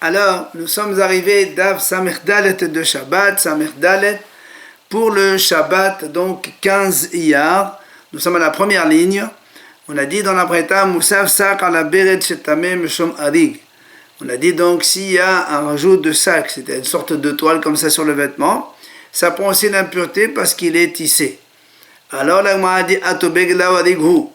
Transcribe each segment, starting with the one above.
Alors, nous sommes arrivés d'Av Samech Dalet de Shabbat, Samech Dalet, pour le Shabbat, donc 15 Iyar. Nous sommes à la première ligne. On a dit dans la Breta, Moussav Sak ala Beret Shetameh Meshom Arig. On a dit donc, s'il y a un rajout de sac, c'est une sorte de toile comme ça sur le vêtement, ça prend aussi l'impureté parce qu'il est tissé. Alors, la Gemara a dit, Atobeg Lawarighu.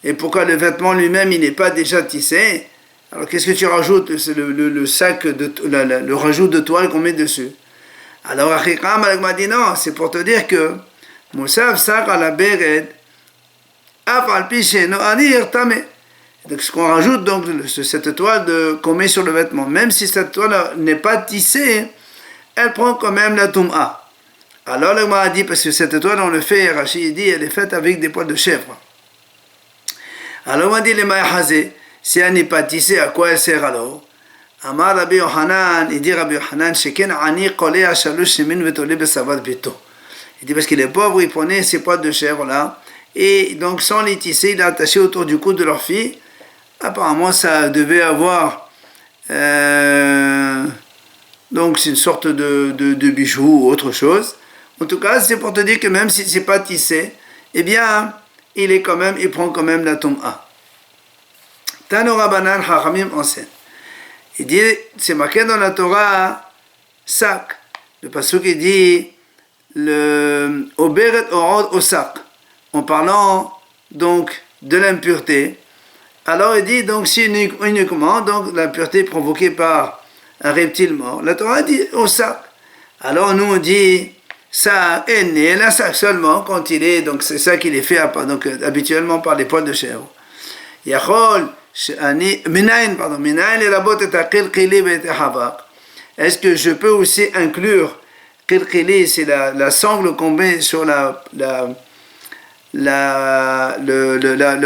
Et pourquoi le vêtement lui-même, il n'est pas déjà tissé? Alors qu'est-ce que tu rajoutes? C'est le sac, le rajout de toile qu'on met dessus. Alors Achikam m'a dit non, c'est pour te dire que Moussav Sak ala Bered Afal Piché no Arir Tame. Donc ce qu'on rajoute, donc cette toile qu'on met sur le vêtement, même si cette toile n'est pas tissée, elle prend quand même la Toum'a. Alors le m'a dit, parce que cette toile on le fait, Rachid dit, elle est faite avec des poils de chèvre. Alors on m'a dit les Maïhazé, si elle n'est pas tissée, à quoi elle sert alors? Amar Rabbi Yohanan, il dit Rabbi Yohanan, Sheken Ani Kole Ashalosh Shemin Vetole Besavad Beto. Il dit parce qu'il est pauvre, il prenait ces poils de chèvre là, et donc sans les tisser, il a attaché autour du cou de leur fille. Apparemment, ça devait avoir donc c'est une sorte de bijou ou autre chose. En tout cas, c'est pour te dire que même si c'est pas tissé, eh bien, il prend quand même la tom'a. Tano Rabbanan Chachamim enseigne. Il dit, c'est marqué dans la Torah, sac. Le pasuk il dit, le Oberet Orod au sac, en parlant donc de l'impureté. Alors il dit, donc si uniquement, donc l'impureté provoquée par un reptile mort, la Torah dit au sac. Alors nous on dit, ça est né, la sac seulement quand il est, donc c'est ça qu'il est fait donc, habituellement par les poils de chèvre. Yachol, est-ce que je peux aussi inclure qilqili, c'est la sangle qu'on met sur le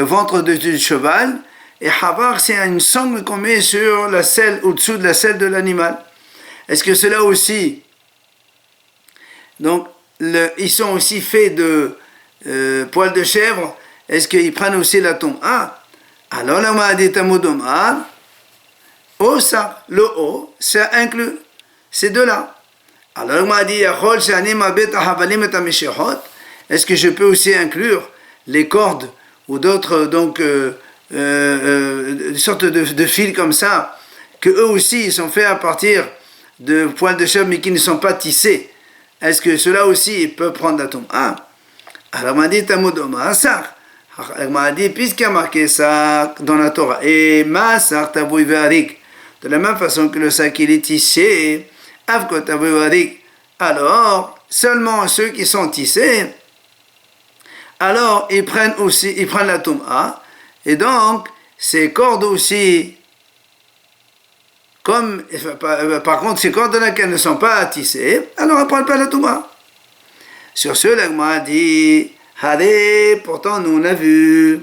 ventre du cheval, et havar c'est une sangle qu'on met sur la selle, au-dessous de la selle de l'animal. Est-ce que cela aussi, donc ils sont aussi faits de poils de chèvre, est-ce qu'ils prennent aussi la tombe? Alors là, on m'a dit Tamudomar, au ça, le haut, ça inclut ces deux-là. Alors on m'a dit est-ce que je peux aussi inclure les cordes ou d'autres, donc, une sorte de fils comme ça, que eux aussi ils sont faits à partir de poils de chèvre mais qui ne sont pas tissés? Est-ce que cela aussi peut prendre la tombe? Alors on m'a dit Tamudomar, ça. Elle m'a dit, puisqu'il y a marqué ça dans la Torah, et ma sar tabouy varik, de la même façon que le sac il est tissé, avko tabouy varik, alors seulement ceux qui sont tissés, alors ils prennent la toum'a, et donc ces cordes aussi, comme par contre ces cordes là qu'elles ne sont pas tissées, alors elles ne prennent pas la toum'a. Sur ce, l'agma a dit, pourtant nous on a vu,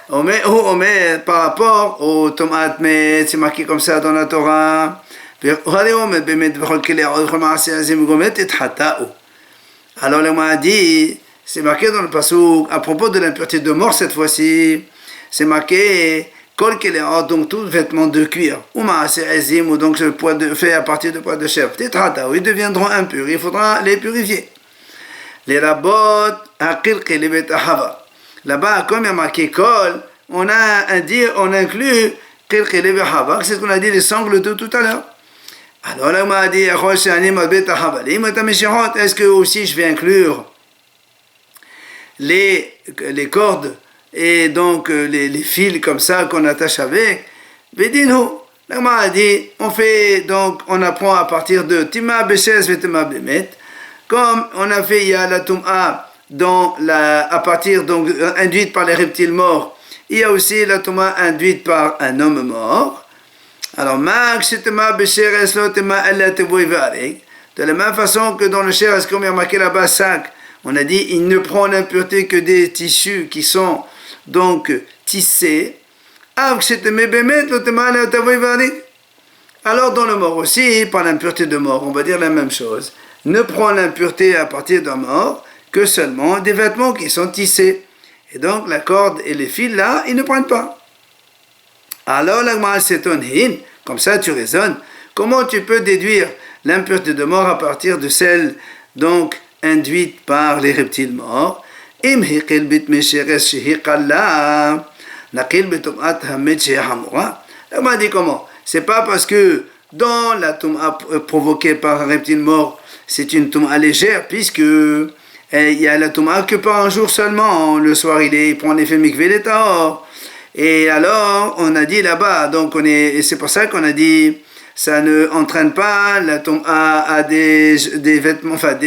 on met par rapport aux tomates, mais c'est marqué comme ça dans la Torah. Alors le m'a dit, c'est marqué dans le pasuk à propos de l'impureté de mort cette fois-ci, c'est marqué donc tout vêtement de cuir, ou donc fait à partir de poils de chèvre, ils deviendront impurs, il faudra les purifier. Les rabots, là-bas, comme il y a marqué kol, on inclut c'est ce qu'on a dit les sangles de tout à l'heure. Alors là, on m'a dit, est-ce que aussi je vais inclure les cordes et donc les fils comme ça qu'on attache avec? Là, on m'a dit, on apprend à partir de Tima Beshes Vetima Bemet. Comme on a fait, il y a la Toum'a à partir, donc, induite par les reptiles morts. Il y a aussi la Toum'a induite par un homme mort. Alors, de la même façon que dans le Sheres, comme il y a marqué là-bas, sac, on a dit, il ne prend l'impureté que des tissus qui sont donc tissés. Alors, dans le mort aussi, par l'impureté de mort, on va dire la même chose. Ne prend l'impureté à partir d'un mort que seulement des vêtements qui sont tissés. Et donc la corde et les fils là, ils ne prennent pas. Alors la Gemara s'étonne, comme ça tu raisonnes, comment tu peux déduire l'impureté de mort à partir de celle donc induite par les reptiles morts? On m'a dit comment? C'est pas parce que dans la touma provoquée par un reptile mort, c'est une touma légère, puisque il y a la touma que par un jour seulement. Le soir, il prend l'effet mikvé les tahor. Et alors, on a dit là-bas, donc et c'est pour ça qu'on a dit, ça ne entraîne pas la touma à des vêtements, enfin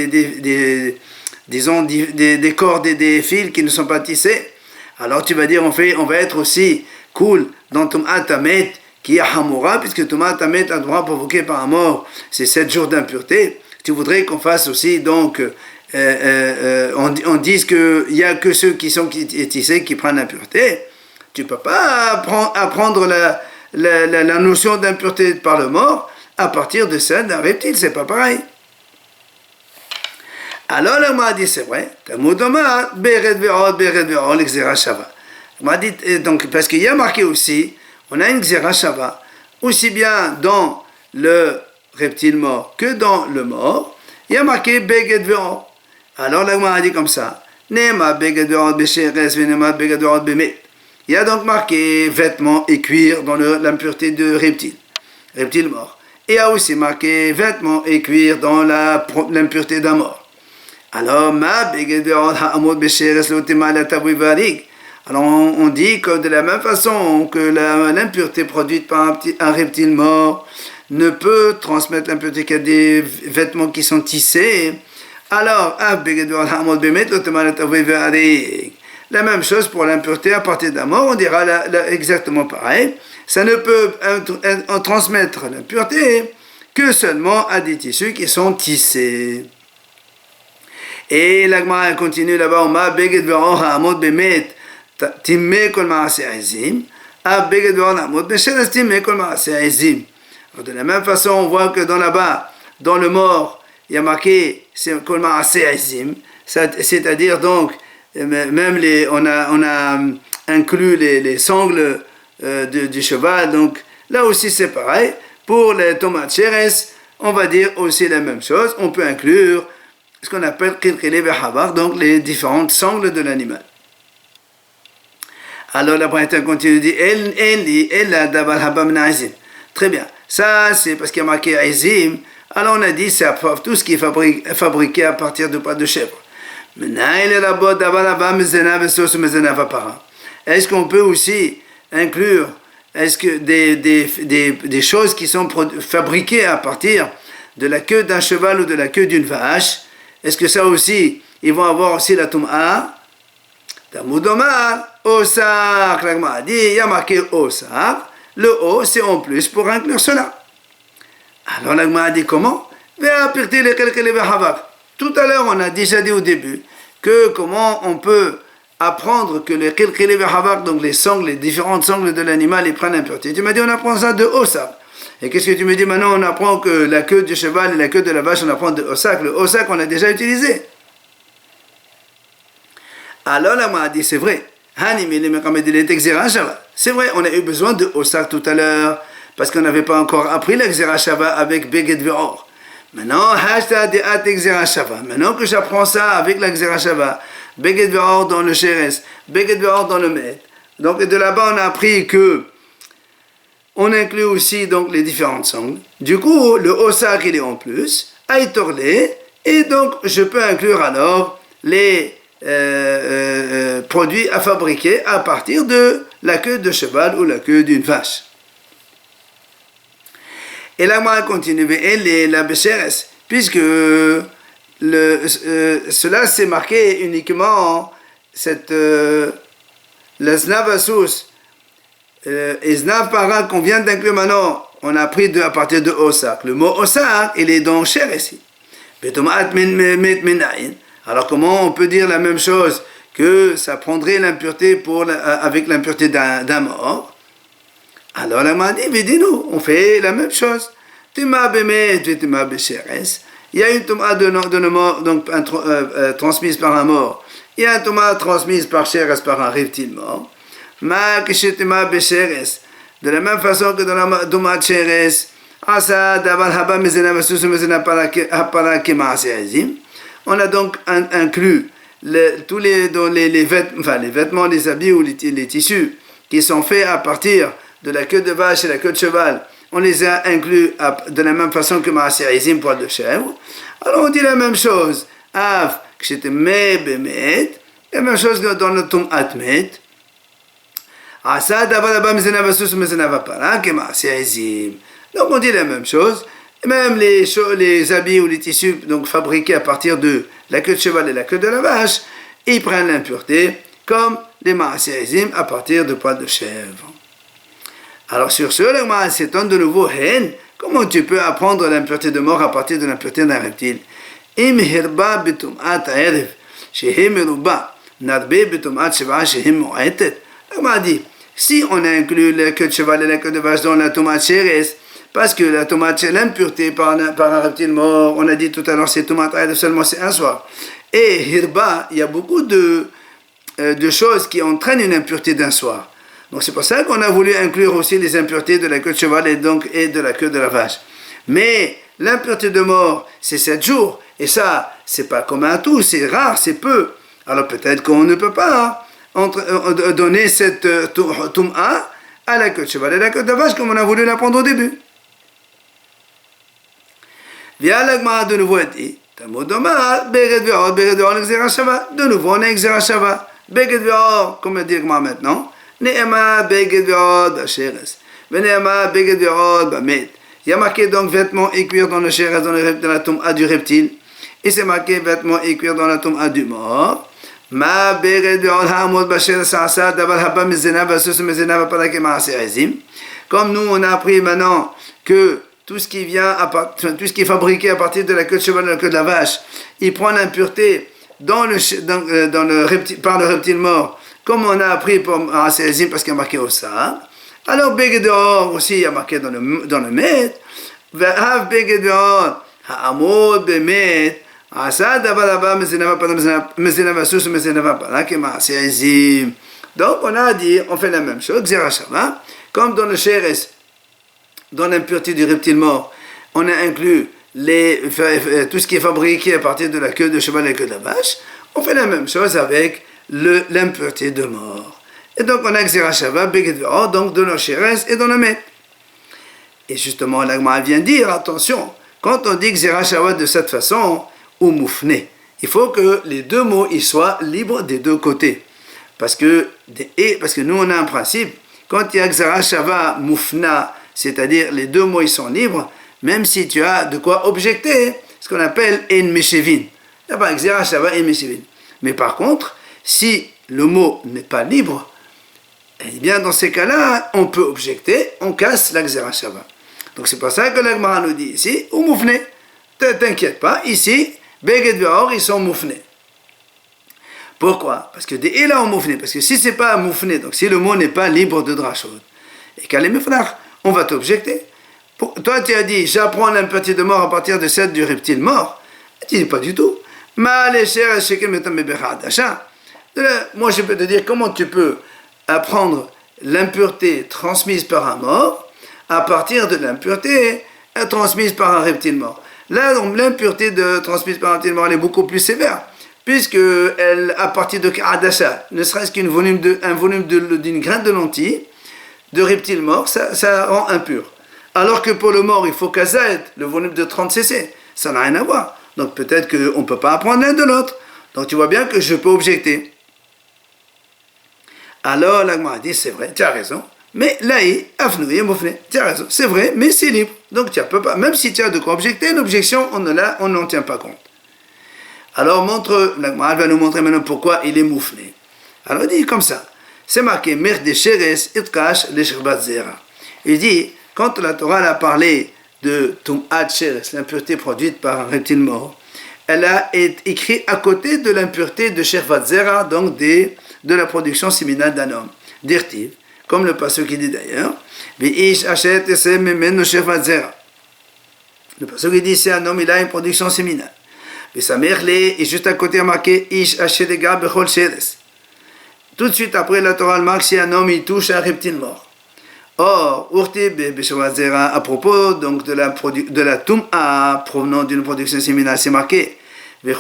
disons des cordes et des fils qui ne sont pas tissés. Alors tu vas dire, on va être aussi cool dans touma tamet, qui est hamoura, puisque touma tamet a droit provoqué par un mort, c'est 7 jours d'impureté. Tu voudrais qu'on fasse aussi, donc, on dise qu'il n'y a que ceux qui sont tissés qui prennent l'impureté. Tu ne peux pas apprendre la notion d'impureté par le mort à partir de celle d'un reptile, c'est pas pareil. Alors le m'a dit, c'est vrai, m'a dit, donc, parce qu'il y a marqué aussi, on a une xéra shava, aussi bien dans le reptile mort que dans le mort, il y a marqué beged ve'or. Alors là, on a dit comme ça, nema beged ve'or besheres venema beged ve'or bemet. Il y a donc marqué vêtements et cuir dans l'impureté de reptile mort. Et il y a aussi marqué vêtements et cuir dans l'impureté d'un mort. Alors, ma beged ve'or ha'amod besheres l'otima la tabui varig. Alors on dit que de la même façon que l'impureté produite par un reptile mort ne peut transmettre l'impureté qu'à des vêtements qui sont tissés, alors la même chose pour l'impureté à partir d'un mort, on dira exactement pareil. Ça ne peut transmettre l'impureté que seulement à des tissus qui sont tissés. Et la Gemara continue là-bas, on m'a beged ve'or ha'amod bemet. De la même façon, on voit que là-bas, dans le mort, il y a marqué c'est-à-dire donc, même on a inclus les sangles du cheval, donc là aussi c'est pareil. Pour les tomates cheres, on va dire aussi la même chose, on peut inclure ce qu'on appelle donc les différentes sangles de l'animal. Alors la Braïta continue de dire très bien, ça c'est parce qu'il y a marqué Aizim. Alors on a dit c'est tout ce qui est fabriqué à partir de pas de chèvre. Est-ce qu'on peut aussi inclure des choses qui sont fabriquées à partir de la queue d'un cheval ou de la queue d'une vache? Est-ce que ça aussi, ils vont avoir aussi la Tum'a? Tamoudomar, Osar, Klagma dit, il y a marqué Osar, le O c'est en plus pour inclure cela. Alors l'Agma dit comment? Tout à l'heure on a déjà dit au début que comment on peut apprendre que les Kilkili Havak, donc les différentes sangles de l'animal, ils prennent l'impureté. Tu m'as dit on apprend ça de Osar. Et qu'est-ce que tu me dis maintenant? On apprend que la queue du cheval et la queue de la vache, on apprend de Osak. Le Osak on a déjà utilisé. Alors là, on a dit, c'est vrai. C'est vrai, on a eu besoin de Osak tout à l'heure, parce qu'on n'avait pas encore appris l'Exera Shava avec Beged Ve'or. Maintenant, maintenant que j'apprends ça avec l'Exera Shava, Beged Ve'or dans le Sheres, Beged Ve'or dans le Met. Donc de là-bas, on a appris que on inclut aussi donc les différentes sangles. Du coup, le Osak, il est en plus, Aïtorlé, et donc je peux inclure alors les produits à fabriquer à partir de la queue de cheval ou la queue d'une vache. Et là, moi, continue, et la Bécheres, puisque cela s'est marqué uniquement le Znavasus et Znav-Para qu'on vient d'inclure maintenant, on a appris à partir de Osak. Le mot Osak, il est dans Cher ici. Alors comment on peut dire la même chose que ça prendrait l'impureté avec l'impureté d'un mort? Alors la m'a dit, mais dis-nous, on fait la même chose. Il y a une tomate de mort donc, transmise par un mort. Il y a une tomate transmise par Sheres, par un reptile mort. De la même façon que dans la tomate Sheres, On a donc inclus tous les vêtements, les habits ou les tissus qui sont faits à partir de la queue de vache et la queue de cheval. On les a inclus de la même façon que Maaseh poil de chèvre. Alors on dit la même chose. Av, la même chose dans le Tum'at Met. Donc on dit la même chose. Même les habits ou les tissus donc fabriqués à partir de la queue de cheval et la queue de la vache, ils prennent l'impureté comme les Maaseh à partir de poil de chèvre. Alors sur ce, le Gemara s'étonne de nouveau. Comment tu peux apprendre l'impureté de mort à partir de l'impureté d'un reptile? Im hirba bitum'at ha'erev shehi meruba narbe bitum'at sheva shehi mu'etet. Le Gemara dit, si on inclut la queue de cheval et la queue de vache dans la tomate chéres, parce que la tomate c'est l'impureté par un reptile mort, on a dit tout à l'heure c'est tomate ha'erev seulement c'est un soir. Et hirba, il y a beaucoup de choses qui entraînent une impureté d'un soir. Donc c'est pour ça qu'on a voulu inclure aussi les impuretés de la queue de cheval et de la queue de la vache. Mais l'impureté de mort, c'est 7 jours. Et ça, c'est pas comme un tout, c'est rare, c'est peu. Alors peut-être qu'on ne peut pas donner cette tum'a à la queue de cheval et la queue de vache comme on a voulu l'apprendre au début. Via l'agma de nouveau dit, de nouveau on a Xera Shava. Beged Ve'or, comme dit l'agma maintenant. Ne'ema beged ve'od b'sheres. Ve'ne'ema beged ve'od b'met. Il y a marqué donc vêtements et cuir dans le sheres, dans la tom'a du reptile. Et c'est marqué vêtements et cuir dans la tom'a du mort. Ma beged ve'od ha'amod b'sheres ha'asa davar haba mizena v'asus mizena v'parake ma'aseh. Comme nous on a appris maintenant que tout ce qui est fabriqué à partir de la queue de cheval et de la queue de la vache, il prend l'impureté par le reptile mort. Comme on a appris pour Maaseh parce qu'il y a marqué au Sa. Alors Begedor aussi il y a marqué dans le Met. Ve'av Begedor ha'amod be'met asa davar haba mezena v'asus mezena v'parake ma'aseh. Donc on a dit, on fait la même chose, Xera Shava, comme dans le Sheres, dans l'impureté du reptile mort, on a inclus tout ce qui est fabriqué à partir de la queue de cheval et la queue de la vache. On fait la même chose avec l'impureté de mort. Et donc on a Xera Shava, Beged Ve'or, donc dans le Sheres et dans le Met. Et justement, l'Agma vient dire, attention, quand on dit Xera Shava de cette façon, ou moufné, il faut que les deux mots ils soient libres des deux côtés. Parce que nous on a un principe, quand il y a Xera Shava, moufna, c'est-à-dire les deux mots ils sont libres, même si tu as de quoi objecter, ce qu'on appelle en meshevin. Il n'y a pas Xera Shava en meshevin. Mais par contre, si le mot n'est pas libre, eh bien dans ces cas-là, on peut objecter, on casse la Xera Shava. Donc c'est pour ça que l'Agmara nous dit ici, ou moufné. T'inquiète pas, ici, Beged Ve'or, ils sont moufnés. Pourquoi? Parce que des et là on moufné. Parce que si c'est pas moufné, donc si le mot n'est pas libre de drachot, et qu'à l'émefrach, on va t'objecter. Toi tu as dit, j'apprends l'impureté de mort à partir de celle du reptile mort. Tu dis pas du tout. Moi je peux te dire comment tu peux apprendre l'impureté transmise par un mort à partir de l'impureté transmise par un reptile mort. Là, donc, l'impureté transmise par un reptile mort elle est beaucoup plus sévère, puisque elle, à partir de Ka'adasha, ne serait-ce qu'un volume d'une graine de lentilles, de reptile mort, ça rend impur. Alors que pour le mort, il faut Kazaet, le volume de 30 cc. Ça n'a rien à voir. Donc peut-être qu'on ne peut pas apprendre l'un de l'autre. Donc tu vois bien que je peux objecter. Alors l'Agma dit, c'est vrai, tu as raison. Mais laï, afnouye, moufné, tu as raison. C'est vrai, mais c'est libre. Donc tu ne peux pas, même si tu as de quoi objecter, l'objection, on n'en tient pas compte. Alors l'Agma va nous montrer maintenant pourquoi il est moufné. Alors il dit comme ça. C'est marqué, Mer de Sheres, Itkash, le Shirbat Zera. Il dit, quand la Torah a parlé de Tum'at Sheres, l'impureté produite par un reptile mort, elle a écrit à côté de l'impureté de Shirbat Zera, donc de la production séminale d'un homme, d'Irtiv, comme le passage qui dit d'ailleurs, V'ish Hachet Esem Memenu Shirbat Zera. Le passage qui dit, c'est un homme, il a une production séminale. V'Samerle, et juste à côté marqué, Ish Hachet Ega Bechol Sheres. Tout de suite après la Torah marque si un homme il touche un reptile mort. Or, à propos donc de la Tum'a provenant d'une production séminale, c'est marqué il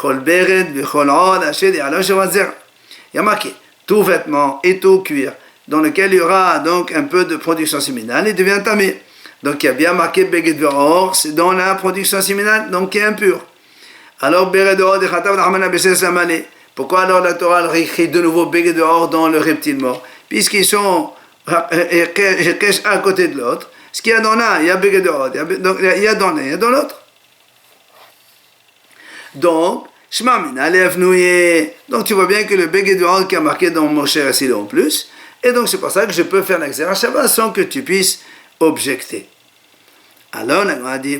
y a marqué tout vêtement et tout cuir dans lequel il y aura donc un peu de production séminale, il devient tamé. Donc il y a bien marqué Beged Ve'or, c'est dans la production séminale, donc qui est impur. Alors Beged Ve'or de Khatav Rahmana Beshes Samale. Pourquoi alors la Torah réécrit de nouveau Beged Ve'or dans le reptile mort? Puisqu'ils sont à côté de l'autre. Ce qu'il y a dans l'un, il y a Beged Ve'or, il y a dans l'un, il y a dans l'autre. Donc, Shema Mina Lev Nouye. Donc tu vois bien que le Beged Ve'or qui a marqué dans Moshe Rassil en plus. Et donc c'est pour ça que je peux faire l'Xéra Shabbat sans que tu puisses objecter. Alors on a dit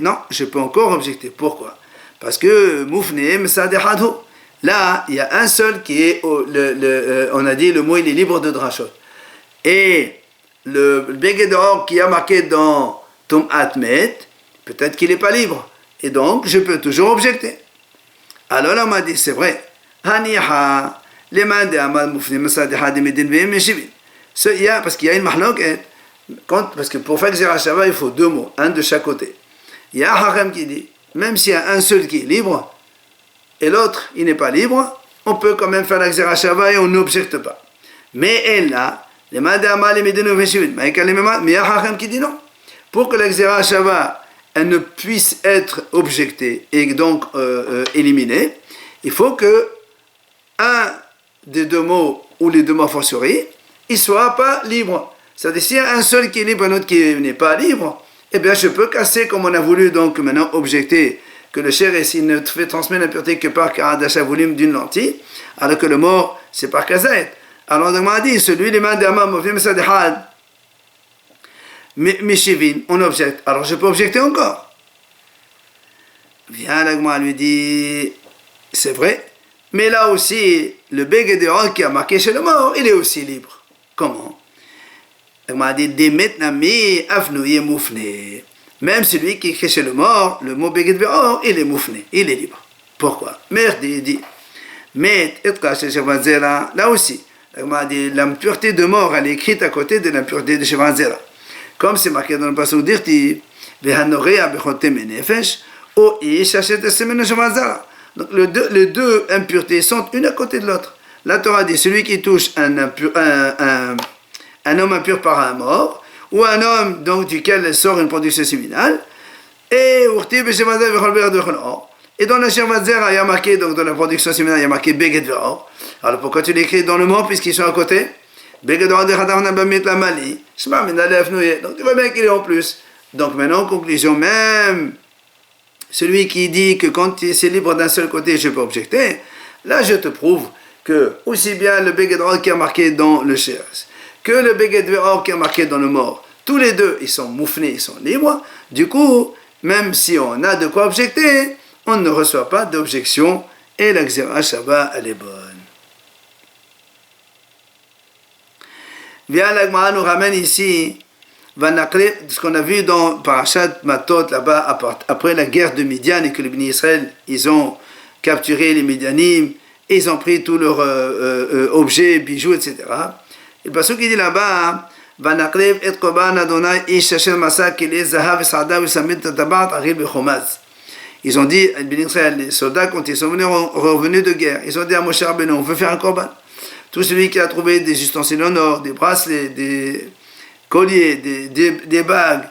non, je peux encore objecter. Pourquoi? Parce que Moufne Msadehadhu. Là, il y a un seul qui est, on a dit le mot il est libre de drachot. Et le Beged Ve'or qui a marqué dans Tum'at Met, peut-être qu'il n'est pas libre. Et donc je peux toujours objecter. Alors là on m'a dit c'est vrai. Haniha. Parce qu'il y a une mahloket, parce que pour faire Xéra Shabbat, il faut deux mots, un de chaque côté. Il y a un Hachem qui dit, même s'il y a un seul qui est libre, et l'autre, il n'est pas libre, on peut quand même faire la Xéra Shabbat et on n'objecte pas. Mais elle là, mais il y a un Hachem qui dit non. Pour que la Xéra Shabbat, elle ne puisse être objectée et donc éliminée, il faut que un des deux mots ou les deux mots fortiori, ils ne soient pas libres. C'est-à-dire, s'il y a un seul qui est libre et un autre qui n'est pas libre, eh bien, je peux casser, comme on a voulu donc maintenant objecter que le cher ici ne fait transmettre l'impureté que par d'achat volume d'une lentille, alors que le mort, c'est par kazaït. Alors, on m'a dit, celui, les mains d'Amam, Meshivin, on objecte. Alors, je peux objecter encore. Viens, l'agma lui dit, c'est vrai. Mais là aussi, le Beged Ve'or qui a marqué chez le mort, il est aussi libre. Comment? Il m'a dit, même celui qui écrit chez le mort, le mot Beged Ve'or, il est moufné, il est libre. Pourquoi? Merde, il dit, là aussi, il m'a dit, l'impureté de mort, elle est écrite à côté de l'impureté de Shevan Zera. Comme c'est marqué dans le passage d'Irti, Vehanorea Bechote Menefesh, O Ish Hachet Essemene Shevan Zera. Donc les deux impuretés sont une à côté de l'autre. La Torah dit celui qui touche un homme impur par un mort, ou un homme donc duquel sort une production séminale, et dans la Shevan Zera, il y a marqué, donc dans la production séminale, il y a marqué Beged Ve'or. Alors pourquoi tu l'écris dans le mort puisqu'ils sont à côté? Beged Ve'or de Khatav Nabamit Lamali. Shema Mina Lev Nouye. Donc tu vois bien qu'il est en plus. Donc maintenant, en conclusion, même celui qui dit que quand c'est libre d'un seul côté, je peux objecter, là je te prouve que aussi bien le Beged Ve'or qui est marqué dans le Sheres, que le Beged Ve'or qui est marqué dans le mort, tous les deux, ils sont moufnés, ils sont libres. Du coup, même si on a de quoi objecter, on ne reçoit pas d'objection et la Xéra Shabbat, elle est bonne. Bien, l'Agmara nous ramène ici ce qu'on a vu dans Parashat Matot, là-bas, après la guerre de Midian et que les Bnei Israël, ils ont capturé les Midianim et ils ont pris tous leurs objets, bijoux, etc. Et le passage qui dit là-bas, Vanaklev et Koban Adonai ish asher masa kile zahav v'sada v'samid tabat aril b'chomaz. Ils ont dit, les soldats, quand ils sont revenus de guerre, ils ont dit à Moshe Rabbeinu, on veut faire un korban. Tout celui qui a trouvé des ustensiles en or, des bracelets, des colliers, des bagues,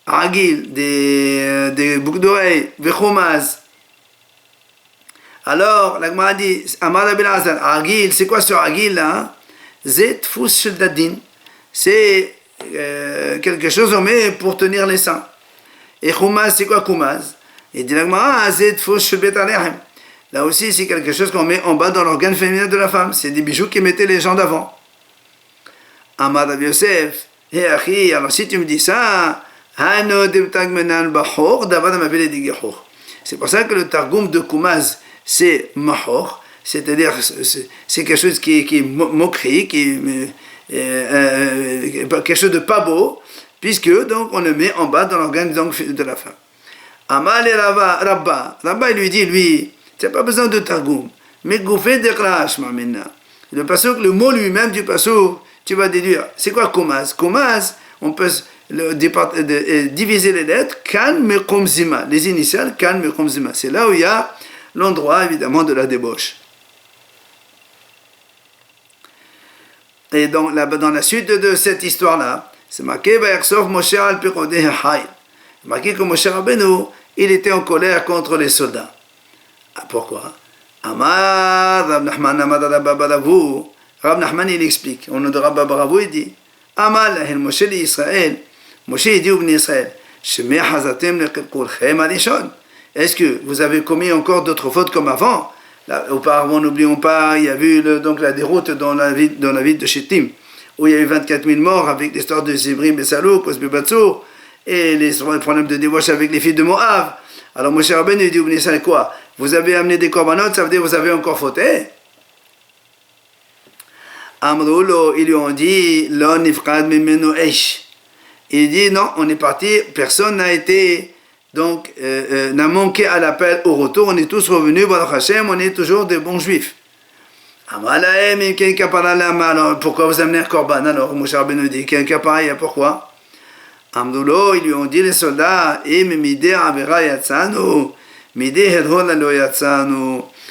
agil, des boucles d'oreilles, vechomaz. Alors, la Gemara dit, Amar ben Azar, agil, c'est quoi ce agil là? Zet fous shel dadin. C'est quelque chose qu'on met pour tenir les seins. Et chomaz, c'est quoi chomaz? Et dit la Gemara, zet fous shel bet aleichem. Là aussi, c'est quelque chose qu'on met en bas dans l'organe féminin de la femme. C'est des bijoux qui mettaient les gens d'avant. Amar Rav Yosef, hé achi, alors si tu me dis ça, c'est pour ça que le Targum de Kumaz, c'est mahor, c'est-à-dire c'est quelque chose qui est moquerie, quelque chose de pas beau, puisque donc on le met en bas dans l'organe de la femme. Amal et Rabba, il lui dit, lui, tu n'as pas besoin de Targum, mais Goufé de Klash, le pasuk, le mot lui-même du pasuk, tu vas déduire. C'est quoi Komaz? Komaz, on peut diviser les lettres, Kan Mekom Zima, les initiales Kan Mekom Zima. C'est là où il y a l'endroit évidemment de la débauche. Et dans la suite de cette histoire-là, c'est marqué Moshe al Pirodeh Hayl. Marqué que Moshe Rabbeinu, il était en colère contre les soldats. Ah, pourquoi? Amar Rab Nachman Amar Rabba Baravou. Rab Nachman il explique. Au nom de Rabba Baravou il dit Amar Lahel Moshe l'Israël. Moshe il dit au Bnei Israël Shemeh Hazatem Lekulchem Alishon. Est-ce que vous avez commis encore d'autres fautes comme avant? Là, auparavant, n'oublions pas, il y a eu donc la déroute dans la ville de Shittim, où il y a eu 24 000 morts avec l'histoire de Zibri, Bessalou, Kosbi Batsour, et les problèmes de débauche avec les filles de Moab. Alors Moshe Rabbeinu dit au Bnei Israël quoi? Vous avez amené des corbanotes, ça veut dire que vous avez encore fauté? Amroulo, ils lui ont dit, Lo nifqad mimenu eish. Il dit non, on est parti, personne n'a été, donc, n'a manqué à l'appel au retour, on est tous revenus, Baruch Hashem, on est toujours des bons juifs. Amalahem, quelqu'un parle là, alors pourquoi vous amenez un korban? Alors Moshe Rabbeinu dit, quelqu'un pareil, pourquoi? Amdoulo, ils lui ont dit les soldats,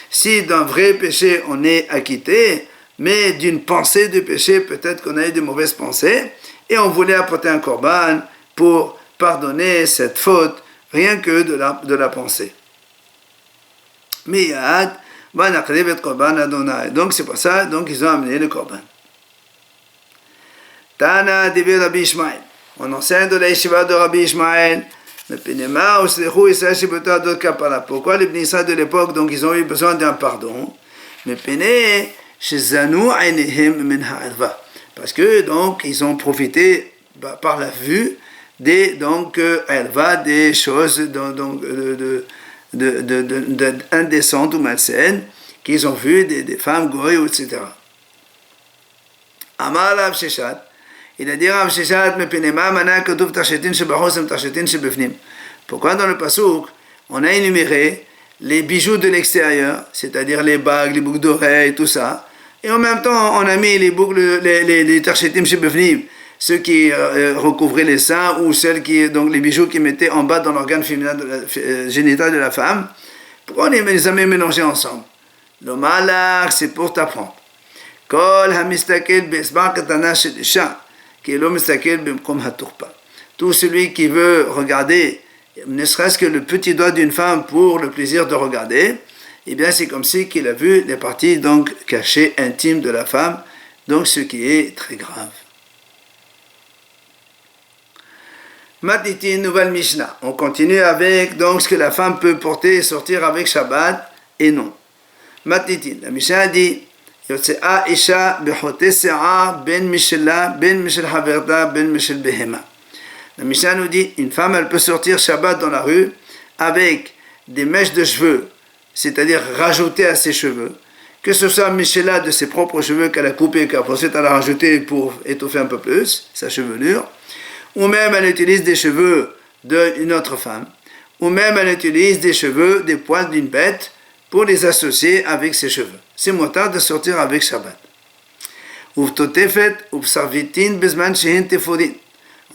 si d'un vrai péché on est acquitté, mais d'une pensée de péché, peut-être qu'on a eu de mauvaises pensées, et on voulait apporter un korban pour pardonner cette faute, rien que de la pensée. Miyad, donc c'est pour ça, donc ils ont amené le korban. Tana Divi Rabbi Ishmael. On enseigne de la yeshiva de Rabbi Ishmael. Pourquoi les Bnei Israël de l'époque, donc ils ont eu besoin d'un pardon? Parce que donc ils ont profité par la vue des des choses indécentes ou malsaines qu'ils ont vues des femmes goy, etc. Amar Rav Sheshat. Il a dit Rav Sheshat, pourquoi dans le passouk on a énuméré les bijoux de l'extérieur, c'est-à-dire les bagues, les boucles d'oreilles, tout ça, et en même temps on a mis les boucles, les tachetim shebefnim, ceux qui recouvraient les seins, ou donc les bijoux qui mettaient en bas dans l'organe féminin génital de la femme. Pourquoi on les a mélangés ensemble? Le malach, c'est pour t'apprendre. Kol hamistakel besbar katana shel isha. Tout celui qui veut regarder, ne serait-ce que le petit doigt d'une femme pour le plaisir de regarder, eh bien c'est comme si qu'il a vu les parties donc cachées, intimes de la femme, donc ce qui est très grave. Maintenant, une nouvelle Mishnah. On continue avec donc ce que la femme peut porter et sortir avec Shabbat et non. Maintenant, la Mishnah dit יוצאה אישה בחוטי שיער בין משלה, בין משל חברתה, בין משל בהמה. La Mishnah nous dit, une femme, elle peut sortir Shabbat dans la rue avec des mèches de cheveux, c'est-à-dire rajouter à ses cheveux, que ce soit Michela de ses propres cheveux qu'elle a coupés, qu'ensuite elle a rajouté pour étoffer un peu plus sa chevelure, ou même elle utilise des cheveux d'une autre femme, ou même elle utilise des cheveux, des poils d'une bête, pour les associer avec ses cheveux. C'est motard de sortir avec Shabbat. On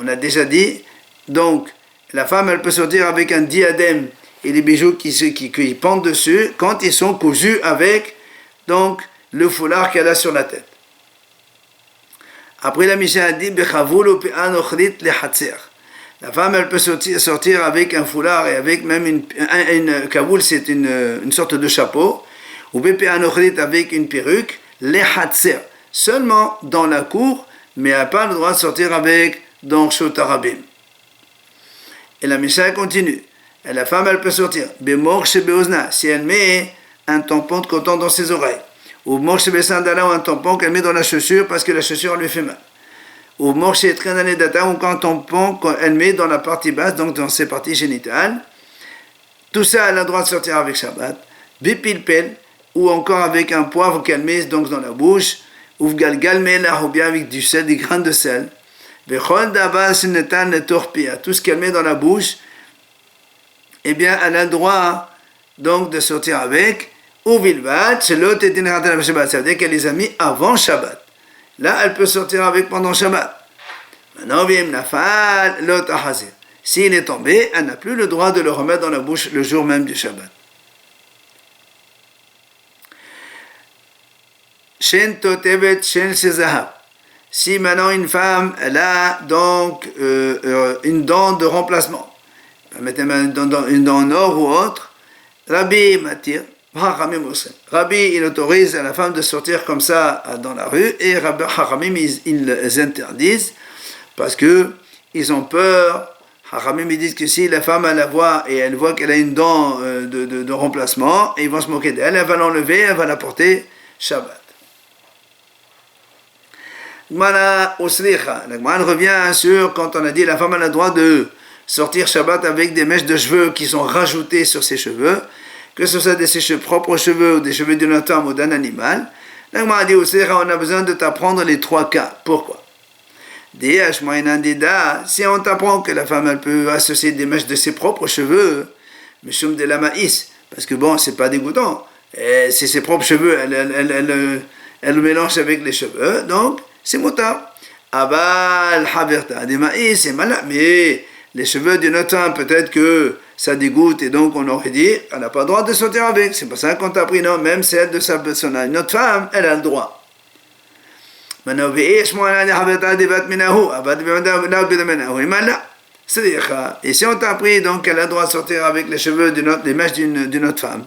a déjà dit, donc, la femme, elle peut sortir avec un diadème et les bijoux qui pendent dessus quand ils sont cousus avec, donc, le foulard qu'elle a sur la tête. Après, la Mishnah a dit, la femme, elle peut sortir avec un foulard et avec même une kaboul, c'est une sorte de chapeau, ou avec une perruque, les hatser, seulement dans la cour, mais elle n'a pas le droit de sortir avec dans Shotarabim. Et la Mishnah continue. Et la femme, elle peut sortir, si elle met un tampon de coton dans ses oreilles, ou sandala, ou un tampon qu'elle met dans la chaussure parce que la chaussure lui fait mal. Ou un tampon qu'elle met dans la partie basse, donc dans ses parties génitales. Tout ça, elle a le droit de sortir avec Shabbat. Bipilpel, ou encore avec un poivre qu'elle met donc dans la bouche. Ou galgalmela, ou bien avec du sel, des grains de sel. Tout ce qu'elle met dans la bouche, eh bien, elle a le droit donc de sortir avec. Ou vilvat, ça veut dire qu'elle les a mis avant Shabbat. là, elle peut sortir avec pendant Shabbat. Maintenant, s'il est tombé, elle n'a plus le droit de le remettre dans la bouche le jour même du Shabbat. Si maintenant une femme, elle a donc une dent de remplacement, mettez une dent en or ou autre, Rabbi Matir, Rabbi, il autorise à la femme de sortir comme ça dans la rue, et Rabbi Haramim, ils interdisent, parce que ils ont peur. Haramim, ils disent que si la femme, elle la voit, et elle voit qu'elle a une dent de remplacement, et ils vont se moquer d'elle, elle va l'enlever, elle va la porter Shabbat. La Gemara revient sur quand on a dit la femme a le droit de sortir Shabbat avec des mèches de cheveux qui sont rajoutées sur ses cheveux, que ce soit de ses propres cheveux ou des cheveux d'une femme ou d'un animal. La Gemara dit on a besoin de t'apprendre les trois cas. Pourquoi? Si on t'apprend que la femme elle peut associer des mèches de ses propres cheveux, Mishum de la maïs, parce que bon, c'est pas dégoûtant, c'est ses propres cheveux, elle le mélange avec les cheveux, donc c'est moutar. Abal haverta des maïs, c'est malin, mais les cheveux d'une autre femme, peut-être que ça dégoûte, et donc on aurait dit, elle n'a pas le droit de sortir avec. C'est pour ça qu'on t'a pris, non, même celle de sa personne, une autre femme, elle a le droit. Et si on t'a pris, donc elle a le droit de sortir avec les cheveux les mèches d'une autre femme.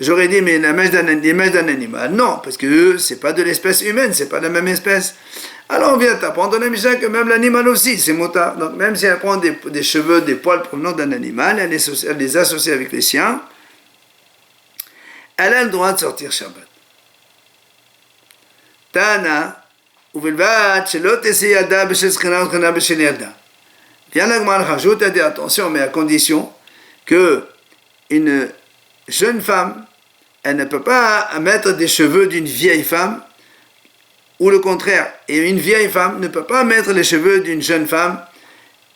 J'aurais dit, mais les mèches d'un animal. Non, parce que c'est pas de l'espèce humaine, c'est pas la même espèce. Alors on vient t'apprendre dans la Mishnah que même l'animal aussi, c'est motard. Donc même si elle prend des cheveux, des poils provenant d'un animal, elle les associe avec les siens, elle a le droit de sortir Shabbat. Tana, Viens la Gemara rajoute, elle dit attention, mais à condition que une jeune femme, elle ne peut pas mettre des cheveux d'une vieille femme, ou le contraire, et une vieille femme ne peut pas mettre les cheveux d'une jeune femme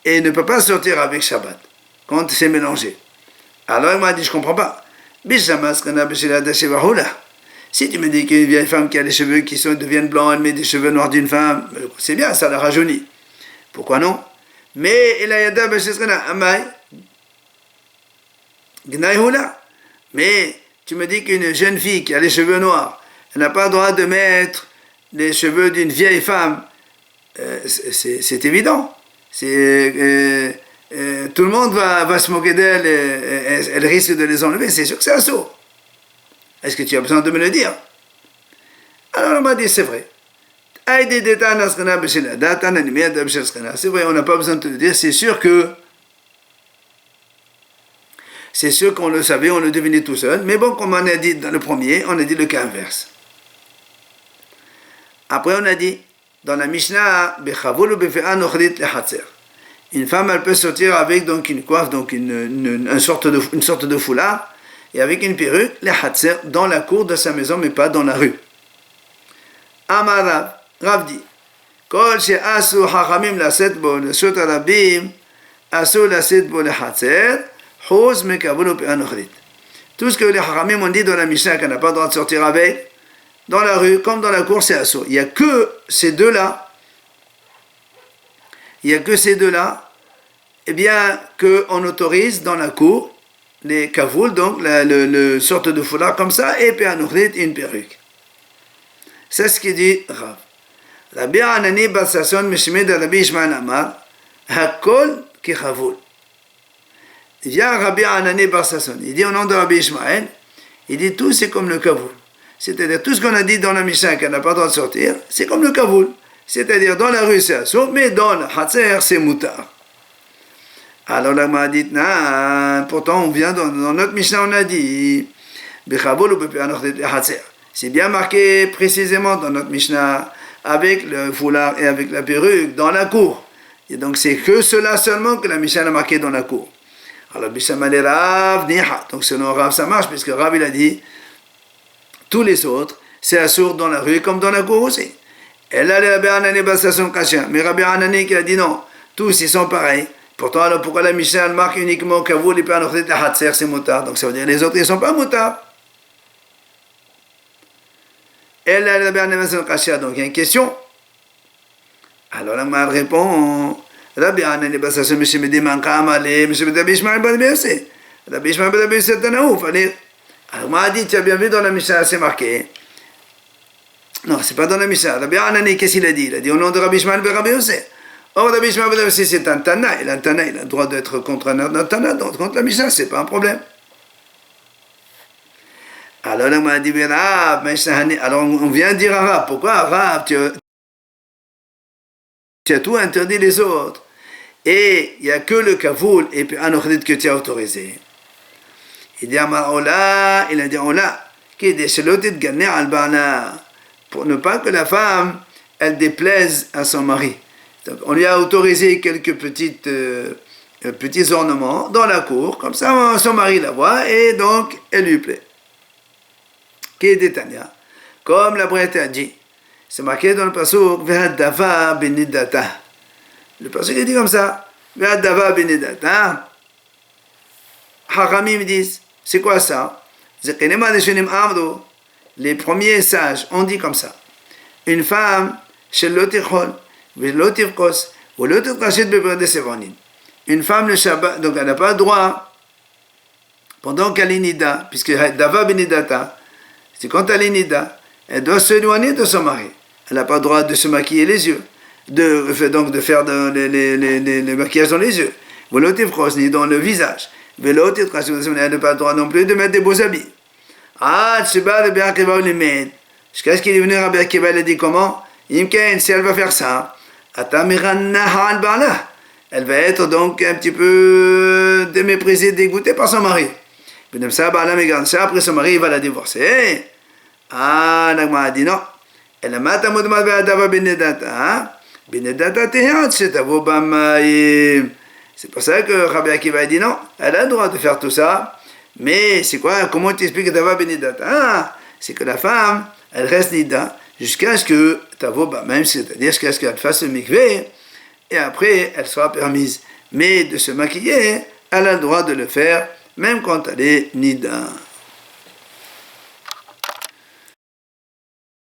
et ne peut pas sortir avec Shabbat quand c'est mélangé. Alors elle m'a dit, je comprends pas. Si tu me dis qu'une vieille femme qui a les cheveux qui deviennent blancs, elle met des cheveux noirs d'une femme, c'est bien, ça la rajeunit. Pourquoi non? Mais mais tu me dis qu'une jeune fille qui a les cheveux noirs, elle n'a pas le droit de mettre les cheveux d'une vieille femme. C'est évident. Tout le monde va se moquer d'elle, elle risque de les enlever, c'est sûr que c'est un saut. Est-ce que tu as besoin de me le dire? Alors on m'a dit, c'est vrai. C'est vrai, on n'a pas besoin de te le dire, c'est sûr qu'on le savait, on le devinait tout seul, mais bon, comme on a dit dans le premier, on a dit le cas inverse. Après on a dit, dans la Mishnah, une femme, elle peut sortir avec donc une coiffe, donc une sorte de foulard, et avec une perruque, les hatser, dans la cour de sa maison, mais pas dans la rue. Amar Rav dit, Kol she'asu hachamim laset bo leshut arabim, asu laset bo le hatser, chuz mekavul upe'an ochrit. Tout ce que les hachamim ont dit dans la Mishnah, qu'on n'a pas le droit de sortir avec, dans la rue, comme dans la cour, c'est asu. Il n'y a que ces deux-là, eh bien, qu'on autorise dans la cour, les kavoul, donc le sorte de foulard comme ça, et pe'anochrit, une perruque. C'est ce qu'il dit Rav. Rabbi Hanani bar Sasson mishmed Rabbi Ishmael Amar, hakol ki kavoul. Il vient Rabbi Hanani bar Sasson, il dit au nom de Rabbi Ishmael, il dit tout c'est comme le kavoul. C'est-à-dire tout ce qu'on a dit dans la Mishnah qu'on n'a pas le droit de sortir, c'est comme le kavoul. C'est-à-dire dans la rue c'est assour, mais dans la hatser c'est moutar. Alors la Gemara dit, pourtant on vient dans notre Mishnah, on a dit, c'est bien marqué précisément dans notre Mishnah, avec le foulard et avec la perruque, dans la cour. Et donc c'est que cela seulement que la Mishnah a marqué dans la cour. Alors Bishama le Rav, Niha. Donc selon Rav ça marche, puisque Rav il a dit, tous les autres, c'est assour dans la rue comme dans la cour aussi. Et là, Rabbi Hanani Bassasson Kasha. Mais Rabbi Hanani qui a dit non, tous ils sont pareils. Pourtant, alors pourquoi la Mishnah marque uniquement Kavoul et pas notre la Hatser, c'est moutard. Donc ça veut dire les autres, ils ne sont pas moutards. Et là, Rabbi Hanani Bassasson Kasha. Donc il y a une question. Alors la mère répond, Rabbi Hanani Basasu Mishimidi Mankama Le Mishimidi Bishmael Badbese. Rabbi Ishmael Badbese c'est un ouf. Alors m'a dit, tu as bien vu dans la Mishnah, c'est marqué. Non, c'est pas dans la Mishnah. Rabbi Hanani, qu'est-ce qu'il a dit? Il a dit au nom de Rabbi Ishmael Rabbi Yosef. Or, Rabbi Ishmael Badbese c'est un Tana. Et un Tana, il a le droit d'être contre un Tana, donc contre la Mishnah, c'est pas un problème. Alors on m'a dit, alors on vient dire à Rab, pourquoi Rab, tu as tout interdit les autres, et il n'y a que le kavoul et puis un ochrit que tu as autorisé. Il dit, il a dit, qui est des chelotit gagné al bana, pour ne pas que la femme, elle déplaise à son mari. Donc, on lui a autorisé quelques petits ornements dans la cour, comme ça son mari la voit, et donc elle lui plaît. Qui est Tanya, comme la Brette a dit, c'est marqué dans le pasuk Ve'adava benidata. Le pasuk il dit comme ça, Ve'adava benidata. Haramim disent, c'est quoi ça? Les premiers sages ont dit comme ça. Une femme, une femme le Shabbat, donc elle n'a pas le droit, pendant qu'elle est nida, puisque Dava benidata, c'est quand elle est nida, elle doit s'éloigner de son mari. Elle n'a pas le droit de se maquiller les yeux, donc de faire les maquillages dans les yeux, ni dans le visage. Elle n'a pas le droit non plus de mettre des beaux habits. Jusqu'à ce qu'il est venu, Rabbi Akiva, il a dit comment? Imken, si elle va faire ça, elle va être donc un petit peu méprisée, dégoûtée par son mari. Après son mari, il va la divorcer. Nagma a dit non. Elle a matamudma be'adava benedata. Benedata tehat, c'est pour ça que Rabbi Akiva a dit non. Elle a le droit de faire tout ça. Mais c'est quoi? Comment tu expliques Dava benedata? C'est que la femme, elle reste nida jusqu'à ce que Tavoba, même c'est-à-dire jusqu'à ce qu'elle fasse le mikvé. Et après, elle sera permise. Mais de se maquiller, elle a le droit de le faire, même quand elle est nida.